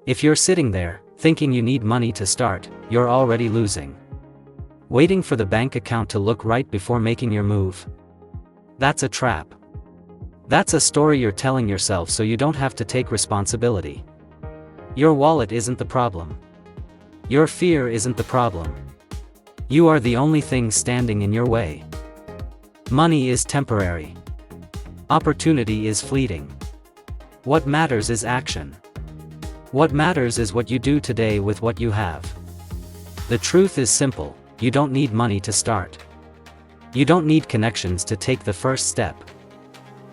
If you're sitting there, thinking you need money to start, you're already losing. Waiting for the bank account to look right before making your move. That's a trap. That's a story you're telling yourself so you don't have to take responsibility. Your wallet isn't the problem. Your fear isn't the problem. You are the only thing standing in your way. Money is temporary. Opportunity is fleeting. What matters is action. What matters is what you do today with what you have. The truth is simple, you don't need money to start. You don't need connections to take the first step.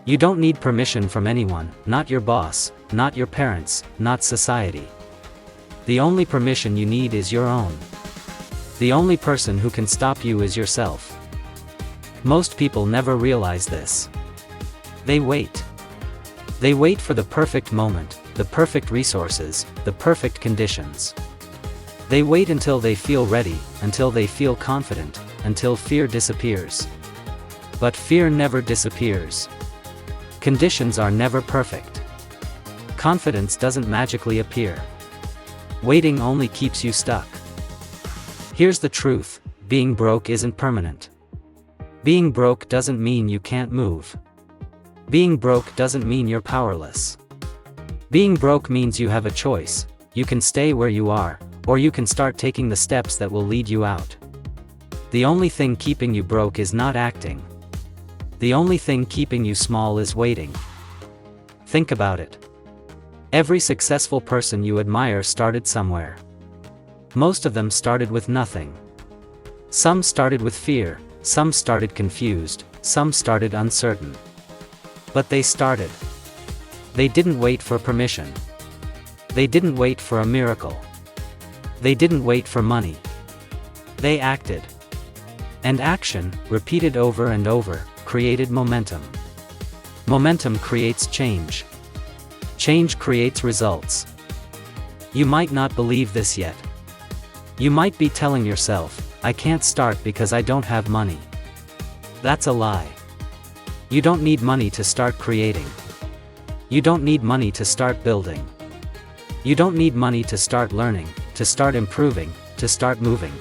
You don't need permission from anyone, not your boss, not your parents, not society. The only permission you need is your own. The only person who can stop you is yourself. Most people never realize this. They wait. They wait for the perfect moment, the perfect resources, the perfect conditions. They wait until they feel ready, until they feel confident, until fear disappears. But fear never disappears. Conditions are never perfect. Confidence doesn't magically appear. Waiting only keeps you stuck. Here's the truth, being broke isn't permanent. Being broke doesn't mean you can't move. Being broke doesn't mean you're powerless. Being broke means you have a choice, you can stay where you are, or you can start taking the steps that will lead you out. The only thing keeping you broke is not acting. The only thing keeping you small is waiting. Think about it. Every successful person you admire started somewhere. Most of them started with nothing. Some started with fear, some started confused, some started uncertain. But they started. They didn't wait for permission. They didn't wait for a miracle. They didn't wait for money. They acted. And action, repeated over and over, created momentum. Momentum creates change. Change creates results. You might not believe this yet. You might be telling yourself, I can't start because I don't have money. That's a lie. You don't need money to start creating. You don't need money to start building. You don't need money to start learning, to start improving, to start moving.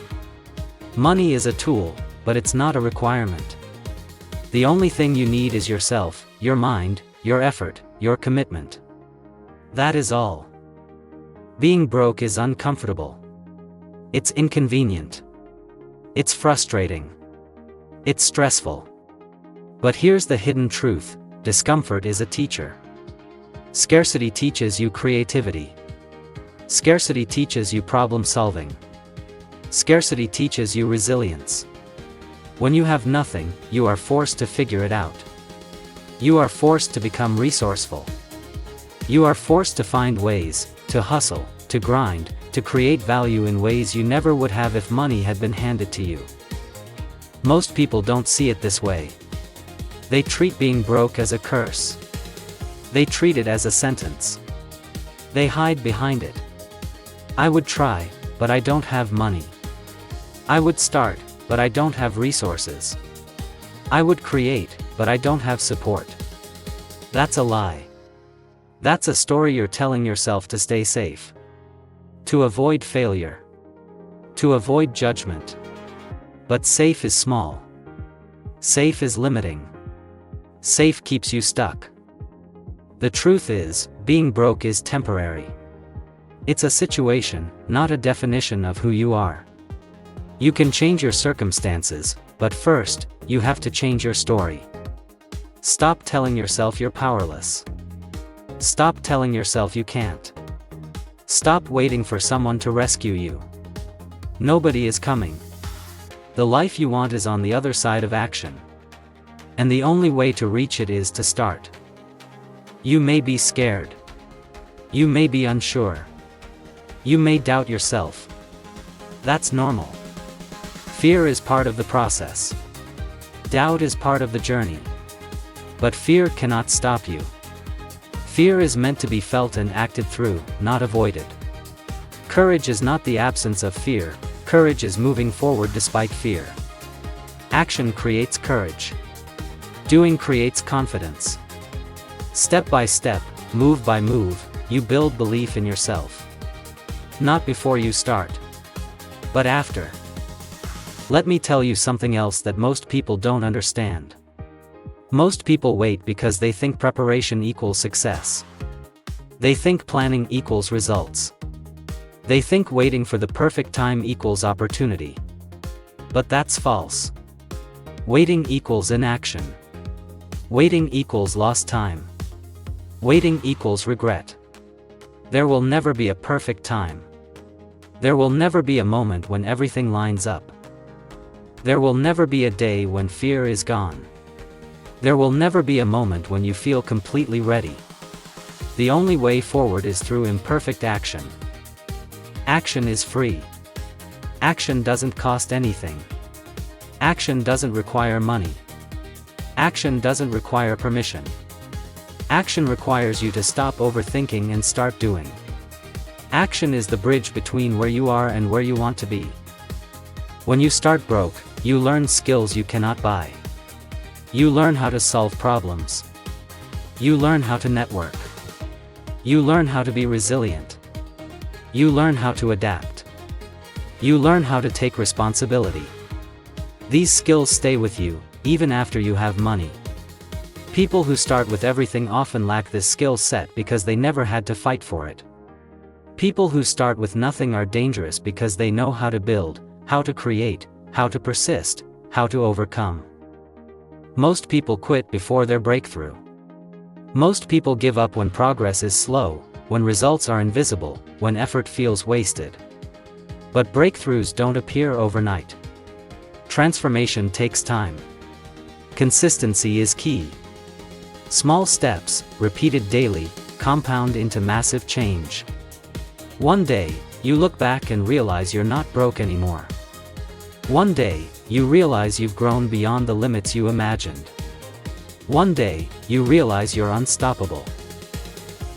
Money is a tool, but it's not a requirement. The only thing you need is yourself, your mind, your effort, your commitment. That is all. Being broke is uncomfortable. It's inconvenient. It's frustrating. It's stressful. But here's the hidden truth, discomfort is a teacher. Scarcity teaches you creativity. Scarcity teaches you problem solving. Scarcity teaches you resilience. When you have nothing, you are forced to figure it out. You are forced to become resourceful. You are forced to find ways, to hustle, to grind, to create value in ways you never would have if money had been handed to you. Most people don't see it this way. They treat being broke as a curse. They treat it as a sentence. They hide behind it. I would try, but I don't have money. I would start, but I don't have resources. I would create, but I don't have support. That's a lie. That's a story you're telling yourself to stay safe. To avoid failure. To avoid judgment. But safe is small. Safe is limiting. Safe keeps you stuck. The truth is, being broke is temporary. It's a situation, not a definition of who you are. You can change your circumstances, but first, you have to change your story. Stop telling yourself you're powerless. Stop telling yourself you can't. Stop waiting for someone to rescue you. Nobody is coming. The life you want is on the other side of action. And the only way to reach it is to start. You may be scared. You may be unsure. You may doubt yourself. That's normal. Fear is part of the process. Doubt is part of the journey. But fear cannot stop you. Fear is meant to be felt and acted through, not avoided. Courage is not the absence of fear, courage is moving forward despite fear. Action creates courage. Doing creates confidence. Step by step, move by move, you build belief in yourself. Not before you start, but after. Let me tell you something else that most people don't understand. Most people wait because they think preparation equals success. They think planning equals results. They think waiting for the perfect time equals opportunity. But that's false. Waiting equals inaction. Waiting equals lost time. Waiting equals regret. There will never be a perfect time. There will never be a moment when everything lines up. There will never be a day when fear is gone. There will never be a moment when you feel completely ready. The only way forward is through imperfect action. Action is free. Action doesn't cost anything. Action doesn't require money. Action doesn't require permission. Action requires you to stop overthinking and start doing. Action is the bridge between where you are and where you want to be. When you start broke, you learn skills you cannot buy. You learn how to solve problems. You learn how to network. You learn how to be resilient. You learn how to adapt. You learn how to take responsibility. These skills stay with you, even after you have money. People who start with everything often lack this skill set because they never had to fight for it. People who start with nothing are dangerous because they know how to build, how to create, how to persist, how to overcome. Most people quit before their breakthrough. Most people give up when progress is slow, when results are invisible, when effort feels wasted. But breakthroughs don't appear overnight. Transformation takes time. Consistency is key. Small steps, repeated daily, compound into massive change. One day, you look back and realize you're not broke anymore. One day, you realize you've grown beyond the limits you imagined. One day, you realize you're unstoppable.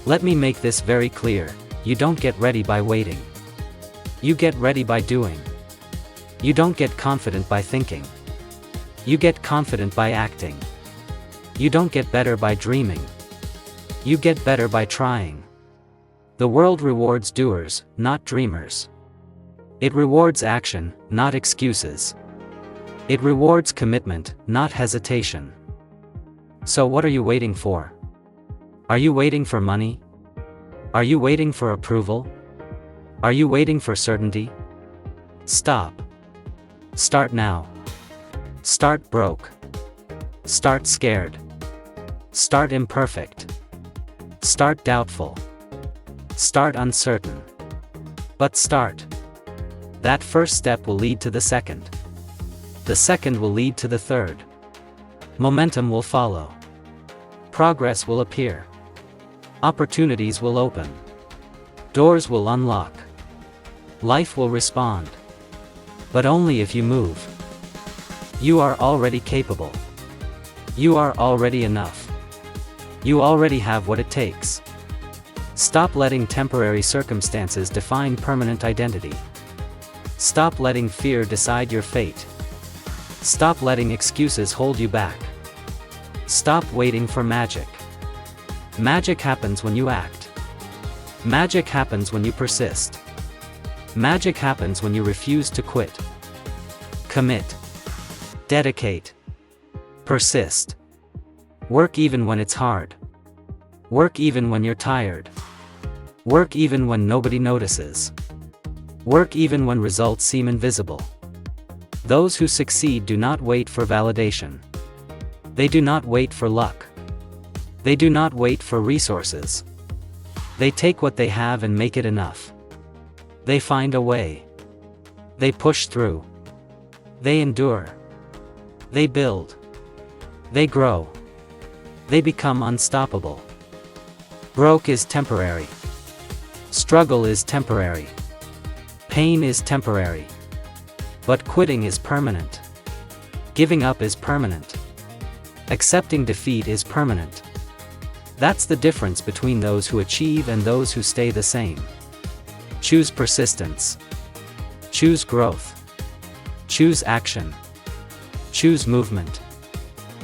Let me make this very clear: you don't get ready by waiting. You get ready by doing. You don't get confident by thinking. You get confident by acting. You don't get better by dreaming. You get better by trying. The world rewards doers, not dreamers. It rewards action, not excuses. It rewards commitment, not hesitation. So what are you waiting for? Are you waiting for money? Are you waiting for approval? Are you waiting for certainty? Stop. Start now. Start broke. Start scared. Start imperfect. Start doubtful. Start uncertain. But start. That first step will lead to the second. The second will lead to the third. Momentum will follow. Progress will appear. Opportunities will open. Doors will unlock. Life will respond. But only if you move. You are already capable. You are already enough. You already have what it takes. Stop letting temporary circumstances define permanent identity. Stop letting fear decide your fate. Stop letting excuses hold you back. Stop waiting for magic. Magic happens when you act. Magic happens when you persist. Magic happens when you refuse to quit. Commit. Dedicate. Persist. Work even when it's hard. Work even when you're tired. Work even when nobody notices. Work even when results seem invisible. Those who succeed do not wait for validation. They do not wait for luck. They do not wait for resources. They take what they have and make it enough. They find a way. They push through. They endure. They build. They grow. They become unstoppable. Broke is temporary. Struggle is temporary. Pain is temporary. But quitting is permanent. Giving up is permanent. Accepting defeat is permanent. That's the difference between those who achieve and those who stay the same. Choose persistence. Choose growth. Choose action. Choose movement.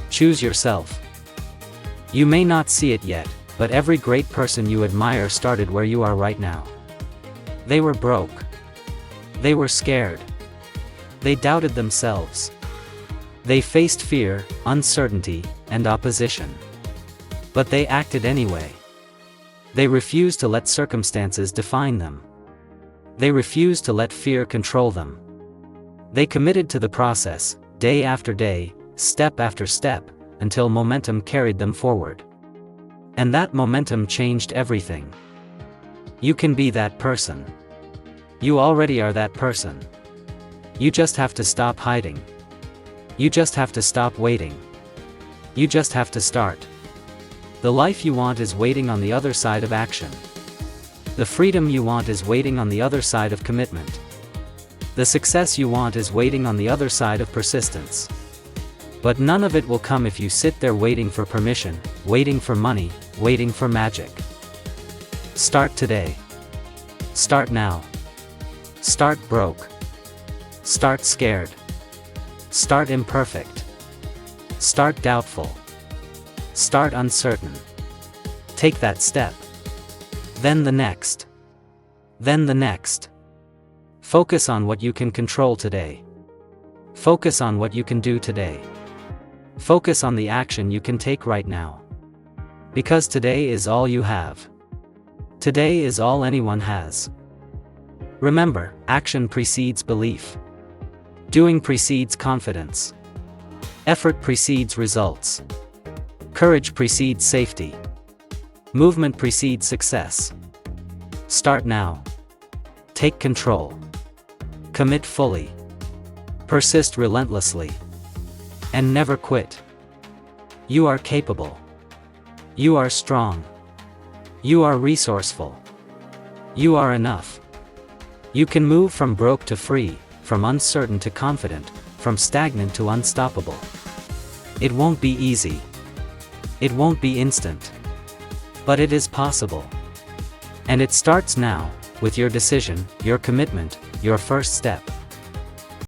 Choose yourself. You may not see it yet, but every great person you admire started where you are right now. They were broke. They were scared. They doubted themselves. They faced fear, uncertainty, and opposition. But they acted anyway. They refused to let circumstances define them. They refused to let fear control them. They committed to the process, day after day, step after step, until momentum carried them forward. And that momentum changed everything. You can be that person. You already are that person. You just have to stop hiding. You just have to stop waiting. You just have to start. The life you want is waiting on the other side of action. The freedom you want is waiting on the other side of commitment. The success you want is waiting on the other side of persistence. But none of it will come if you sit there waiting for permission, waiting for money, waiting for magic. Start today. Start now. Start broke. Start scared. Start imperfect. Start doubtful. Start uncertain. Take that step. Then the next. Then the next. Focus on what you can control today. Focus on what you can do today. Focus on the action you can take right now. Because today is all you have. Today is all anyone has. Remember, action precedes belief. Doing precedes confidence. Effort precedes results. Courage precedes safety. Movement precedes success. Start now. Take control. Commit fully. Persist relentlessly. And never quit. You are capable. You are strong. You are resourceful. You are enough. You can move from broke to free, from uncertain to confident, from stagnant to unstoppable. It won't be easy. It won't be instant. But it is possible. And it starts now, with your decision, your commitment, your first step.